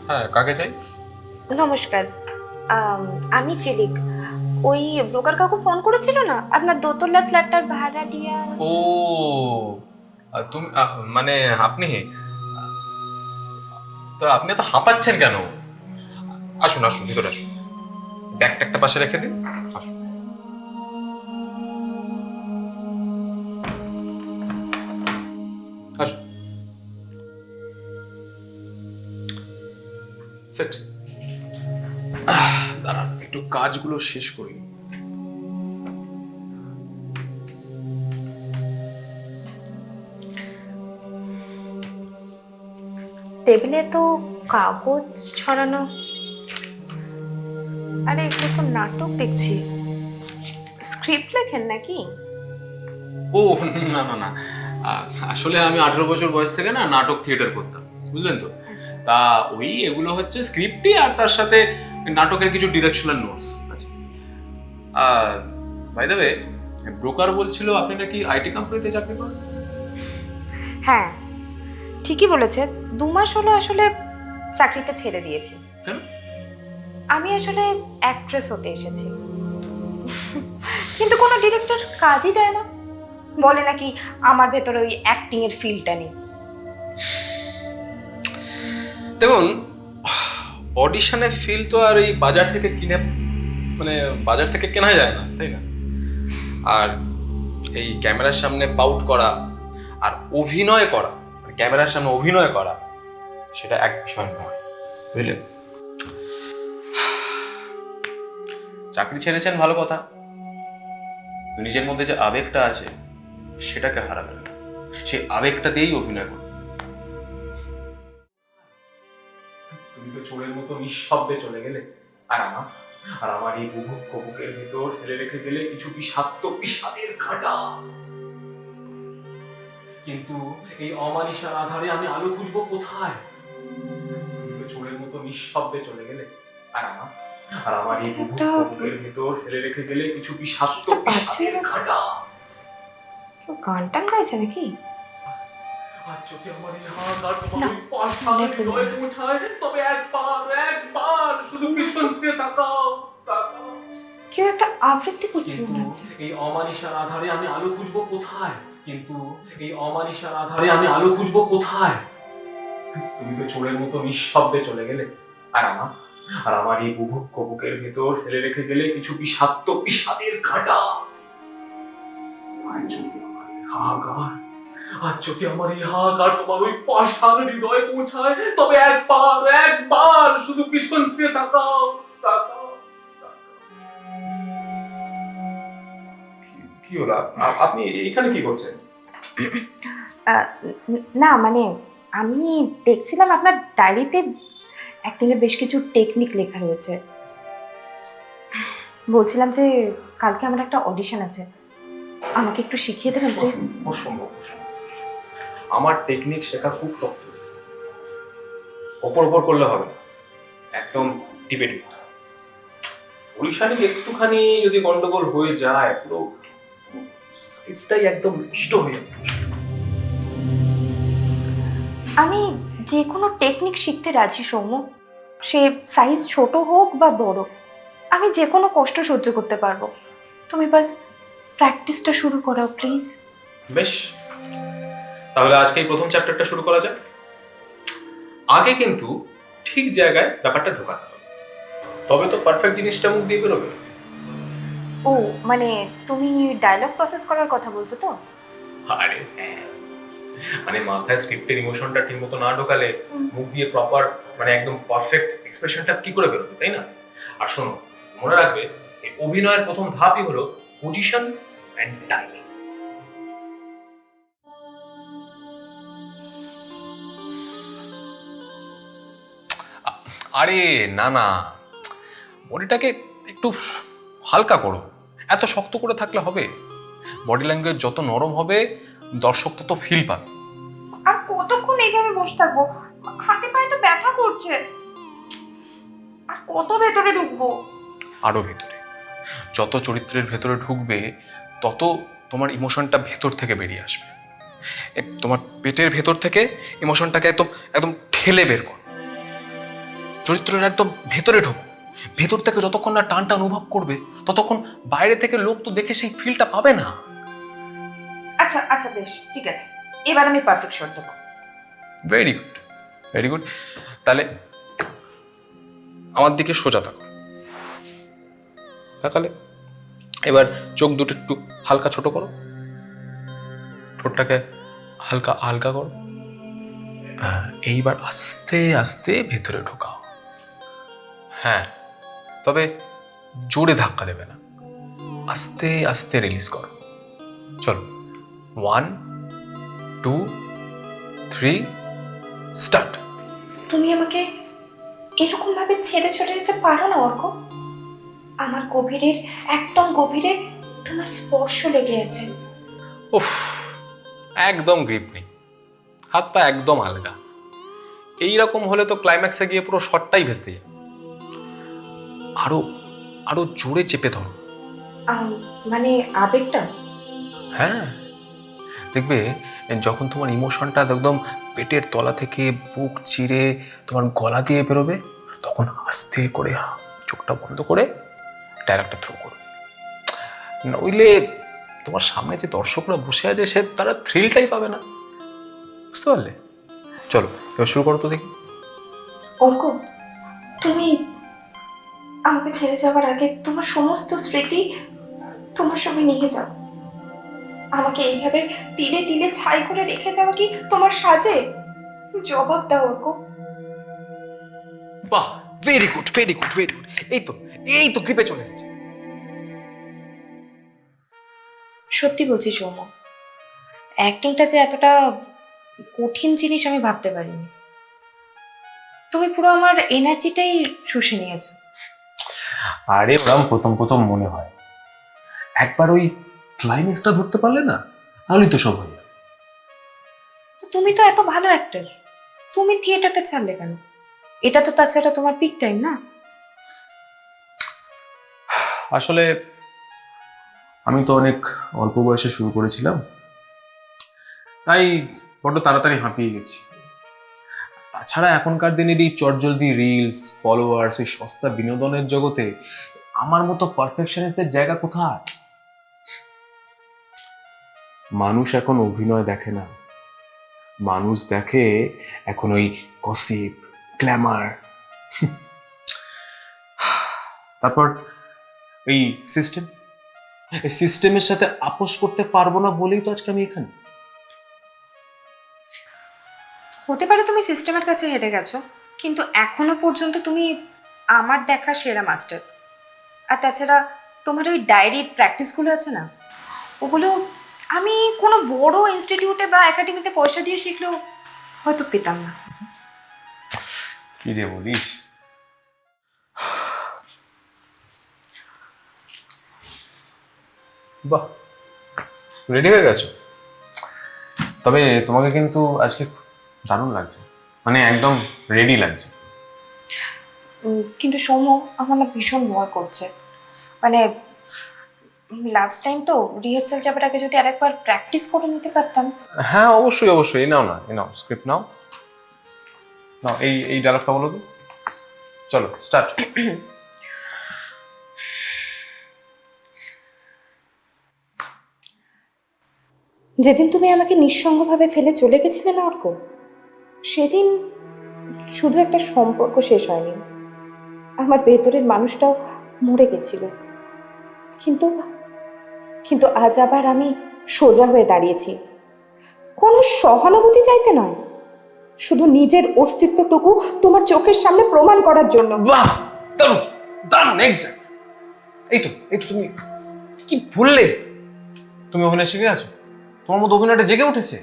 হ্যাঁ, কাকে চাই? নমস্কার। আমি ঝিলিক। ওই ব্রোকার কাকু ফোন করেছিল না, আপনার দোতলার ফ্ল্যাটটার ভাড়াটিয়া। ও, তুমি মানে আপনি, তো আপনি এত হাঁপাচ্ছেন কেন? আসুন আসুন, ভিতরে আসুন। ব্যাগটা একটা পাশে রেখে দিন। আসুন। আসুন। সেট। দাঁড়ান, একটু কাজগুলো শেষ করি। টেবিলে তো কাগজ ছড়ানো। আরে এগুলো তো নাটক দেখছি। স্ক্রিপ্ট লেখেন নাকি? ও, না না না, আসলে আমি 18 বছর বয়স থেকে না নাটক থিয়েটার করতাম, বুঝলেন তো। আচ্ছা। তা ওই এগুলো হচ্ছে স্ক্রিপ্টই, আর তার সাথে নাটকের কিছু ডিরেকশনাল নোটস আছে। বাই দ্য ওয়ে, ব্রোকার বলছিল আপনি নাকি আইটি কোম্পানিতে চাকরি করেন। হ্যাঁ, ঠিকই বলেছে। 2 মাস হলো আসলে চাকরিটা ছেড়ে দিয়েছি। কেন? আমি আসলে অ্যাক্ট্রেস হতে এসেছি, কিন্তু কোনো ডিরেক্টর কাজই দেয় না। বলে নাকি আমার ভেতরে ওই অ্যাক্টিং এর ফিলটা নেই। দেখুন, অডিশনে ফিল তো আর এই বাজার থেকে কিনে, মানে বাজার থেকে কেনা যায় না, তাই না? আর এই ক্যামেরার সামনে পাউট করা আর অভিনয় করা, মানে ক্যামেরার সামনে অভিনয় করা, সেটা এক বিষয় নয়, বুঝলেন? চাকরি ছেড়েছেন ভালো কথা, তো নিজের মধ্যে যে আবেগটা আছে সেটাকে হারাবেন না। সেই আবেগটা দিয়েই অভিনয় করুন। তুমি তো চোরের মতো নিঃশব্দে চলে গেলে, আর আমার এই বুভুক কবুকের ভিতর ফেলে রেখে গেলে কিছু বিষাক্ত বিষাদের কাঁটা। কিন্তু এই অমানিসার আধারে আমি আলো খুঁজবো কোথায়? তুমি তো চোরের মতো নিঃশব্দে চলে গেলে, আর আমার এই বুভুক একটা কবুকের ভিতর ফেলে রেখে গেলে কিছু বিষাক্ত একটা বাজছে বিষাদের বাজছে। কাঁটা। কেউ গান টান গাইছে নাকি? আর যদি আমার এই হাহাকার তোমার না, ওই পাষাণের নেটওয়ার্ক হৃদয়ে নেই। পৌঁছায়, তবে একবার শুধু পিছন ফিরে তাকাও, তাকাও। কেউ একটা আবৃত্তি করছে কিন্তু মনে হচ্ছে। এই অমানিসার আধারে আমি আলো খুঁজবো কোথায়? কিন্তু এই অমানিসার আধারে আমি আলো খুঁজবো কোথায়? তুমি তো চোরের মতো নিঃশব্দে চলে গেলে, আর আমার এই বুভুক কবুকের ভেতর ফেলে রেখে গেলে কিছু বিষাক্ত বিষাদের কাঁটা। আর যদি আমার এই হাহাকার আর যদি আমার এই হাহাকার তোমার ওই পাষাণ হৃদয়ে পৌঁছায়, তবে একবার শুধু পিছন ফিরে তাকাও, তাকাও, তাকাও। কি হলো? আপনি এখানে কি করছেন? না মানে আমি দেখছিলাম আপনার ডায়েরিতে অ্যাক্টিং এর বেশ কিছু টেকনিক লেখা রয়েছে। বলছিলাম যে কালকে আমার একটা অডিশন আছে, আমাকে একটু শিখিয়ে দেবেন প্লিজ? অসম্ভব, অসম্ভব। আমার টেকনিক শেখা খুব শক্ত, ওপর ওপর করলে হবে না, একদম টিপে টিপে। পরিশানি একটুখানি যদি গন্ডগোল হয়ে যায়, পুরো সাইজটাই একদম নষ্ট হয়ে যাবে। আমি যে কোনো টেকনিক শিখতে রাজি সৌম্য। সে সাইজ ছোট হোক বা বড়, আমি যে কোনো কষ্ট সহ্য করতে পারবো। তুমি বাস প্র্যাকটিসটা শুরু করাও প্লিজ। বেশ, তাহলে আজকেই প্রথম চ্যাপ্টারটা শুরু করা যাক। আগে কিন্তু ঠিক জায়গায় ব্যাপারটা ঢোকাতে হবে, তবে তো পারফেক্ট জিনিসটা মুখ দিয়ে বেরোবে। ও মানে তুমি ডায়লগ প্রসেস করার কথা বলছো তো? আরে হ্যাঁ, মানে মাথায় স্ক্রিপ্টের ইমোশনটা ঠিক মতো না ঢোকালে মুখ দিয়ে প্রপার, মানে একদম পারফেক্ট এক্সপ্রেশনটা কি করে বেরোবে, তাই না? আর শোনো, মনে রাখবে, এই অভিনয়ের প্রথম ধাপই হলো পজিশন এন্ড টাইমিং। আরে না না, বডিটাকে একটু হালকা করো, এত শক্ত করে থাকলে হবে? বডি ল্যাঙ্গুয়েজ যত নরম হবে, দর্শক তত ফিল পাবে। আর কতক্ষণ এইভাবে বসে থাকবো? হাতে পায়ে তো ব্যথা করছে। আর কত ভেতরে ঢুকবো? আরো ভেতরে, যত চরিত্রের ভেতরে ঢুকবে, তত তোমার ইমোশনটা ভেতর থেকে বেরিয়ে আসবে। তোমার পেটের ভেতর থেকে ইমোশনটাকে একদম একদম ঠেলে বের কর, চরিত্রের একদম ভেতরে ঢোকো। ভেতর থেকে যতক্ষণ না টানটা অনুভব করবে ততক্ষণ বাইরে থেকে লোক তো দেখে সেই ফিলটা পাবে না। আচ্ছা আচ্ছা, বেশ, ঠিক আছে, এবার আমি পারফেক্ট শট দেবো। Very good, very good. তাহলে আমার দিকে সোজা থাকো, তাকালে এবার চোখ দুটো একটু হালকা ছোট করো, ঠোঁটটাকে হালকা হালকা করো। এইবার আস্তে আস্তে ভেতরে ঢোকাও। হ্যাঁ, তবে জোরে ধাক্কা দেবে না, আস্তে আস্তে রিলিজ করো। চলো, 1 2 3 স্টার্ট। তুমি আমাকে এরকম ভাবে ছেড়ে ছড়ে দিতে পারো না অর্ক। আমার গভীরের, একদম গভীরে তোমার স্পর্শ লেগে আছে। উফ, একদম গ্রিপ নেই, হাত পা একদম আলগা। এইরকম হলে তো ক্লাইম্যাক্সে গিয়ে পুরো শটটাই ভেস্তে যায়। আরো আরো জোরে চেপে ধরো। মানে আবেগটা। হ্যাঁ, দেখবে যখন তোমার ইমোশনটা একদম পেটের তলা থেকে বুক চিরে তোমার গলা দিয়ে বেরোবে, তখন আস্তে করে চোখটা বন্ধ করে ডায়লগটা থ্রো করো। নইলে তোমার সামনে যে দর্শকরা বসে আছে সে তারা থ্রিলটাই পাবে না, বুঝতে পারলে? চলো এবার শুরু করো তো দেখি। অর্ক, তুমি আমাকে ছেড়ে যাওয়ার আগে তোমার সমস্ত স্মৃতি তোমার সঙ্গে নিয়ে যাও। আমাকে এইভাবে তিলে তিলে ছাই করে রেখে যাওয়া কি তোমার সাজে? জবাব দাও অর্ক। বাহ, very good, very good, very good. এই তো গ্রিপে চলে এসেছে। সত্যি বলছি সৌম্য, অ্যাক্টিংটা যে এতটা কঠিন জিনিস আমি ভাবতে পারিনি। তুমি পুরো আমার এনার্জিটাই শুষে নিয়েছো। আরে ওরম প্রথম প্রথম মনে হয়, একবার ওই ক্লাইম্যাক্সটা ধরতে পারলে না, তাহলেই তো সব হয়ে যাবে। তো তুমি তো এত ভালো অ্যাক্টর, তুমি থিয়েটারটা ছাড়লে কেন? এটা তো তাছাড়া তোমার পিক টাইম না? আসলে আমি তো অনেক অল্প বয়সে শুরু করেছিলাম, তাই বড্ড তাড়াতাড়ি হাঁপিয়ে গেছি। তাছাড়া এখনকার দিনের এই চটজলদি রিলস, ফলোয়ার্স, এই সস্তা বিনোদনের জগতে আমার মতো পারফেকশনিস্টদের জায়গা কোথায়? মানুষ এখন অভিনয় দেখে না, মানুষ দেখে এখন ওই গসিপ, গ্ল্যামার। তারপর এই সিস্টেমের সাথে আপোষ করতে পারবো না বলেই তো আজকে আমি এখানে। হতে পারে তুমি সিস্টেমের কাছে হেরে গেছো, কিন্তু এখনো পর্যন্ত তুমি আমার দেখা সেরা মাস্টার। আর তাছাড়া তোমার ওই ডায়েরির প্র্যাকটিসগুলো আছে না, ওগুলো আমি কোনো বড় ইনস্টিটিউটে বা একাডেমিতে পয়সা দিয়ে শিখলেও হয়তো পেতাম না। কি যে বলিস। বাহ, রেডি হয়ে গেছো? তবে তোমাকে কিন্তু আজকে দারুণ লাগছে, মানে একদম রেডি লাগছে। কিন্তু সৌম্য, আমার না ভীষণ ভয় করছে। মানে লাস্ট টাইম তো রিহার্সাল যাবার আগে যদি আরেকবার প্র্যাকটিস করে নিতে পারতাম। হ্যাঁ, অবশ্যই অবশ্যই, এই নাও না, এই নাও স্ক্রিপ্ট নাও, নাও এই ডায়লগটা বলো তো। চলো স্টার্ট। যেদিন তুমি আমাকে নিঃসঙ্গভাবে ফেলে চলে গেছিলে না অর্ক, সেদিন শুধু একটা সম্পর্ক শেষ হয়নি, আমার ভেতরের মানুষটাও মরে গেছিল। কিন্তু কিন্তু আজ আবার আমি সোজা হয়ে দাঁড়িয়েছি, কোনো সহানুভূতি চাইতে নয়, শুধু নিজের অস্তিত্বটুকু তোমার চোখের সামনে প্রমাণ করার জন্য। বাহ, দারুণ দারুণ, এক্স্যাক্ট। এই তো তুমি কি বললে? তুমি অভিনয় শিখে গেছো, তোমার মতো অভিনয়টা জেগে উঠেছে।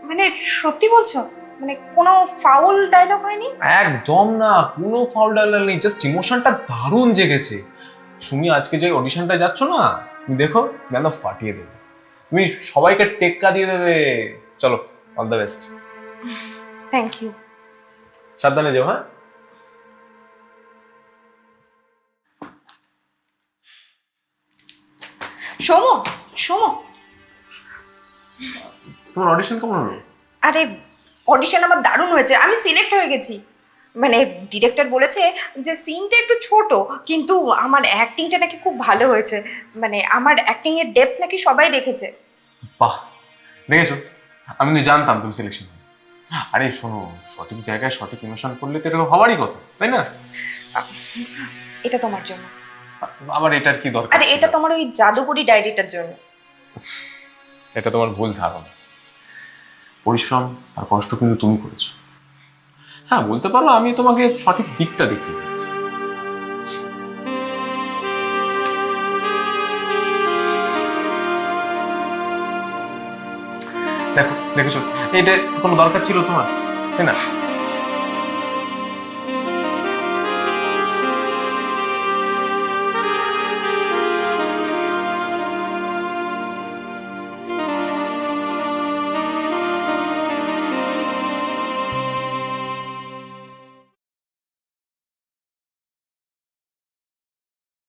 মানে সত্যি বলছো? মানে কোনো ফাউল ডায়লগ হয়নি? একদম না, কোনো ফাউল ডায়লগ নেই, জাস্ট ইমোশনটা দারুণ জেগেছে। তুমি আজকে যে অডিশনটা যাচ্ছ না, তুমি দেখো গান ফাটিয়ে দেবে, তুমি সবাইকে টেক্কা দিয়ে দেবে। চলো, all the best. Thank you. সাবধানে যাও। হ্যাঁ, সোমো, তোমার অডিশন কেমন হলো? আরে অডিশন আমার দারুণ হয়েছে, আমি সিলেক্ট হয়ে গেছি। মানে ডিরেক্টর বলেছে যে সিনটা একটু ছোট, কিন্তু আমার অ্যাক্টিংটা নাকি খুব ভালো হয়েছে। মানে আমার অ্যাক্টিংয়ের ডেপথ নাকি সবাই দেখেছে। বাহ, দেখেছো, আমি তো জানতাম তুমি সিলেকশন হবে। আরে শোনো, সঠিক জায়গায় সঠিক ইমোশন করলে তো এরকম হওয়ারই কথা, তাই না? এটা তোমার জন্য। আবার এটার কি দরকার আরে ছিল? এটা তোমার ওই জাদুকরি ডায়েরিটার জন্য। এটা তোমার ভুল ধারণা। পরিশ্রম আর কষ্ট কিন্তু তুমি করেছো। হ্যাঁ, বলতে পারো আমি তোমাকে সঠিক দিকটা দেখিয়ে দিয়েছি। দেখো, দেখেছো, এটা কোনো দরকার ছিল তোমার, তাই না?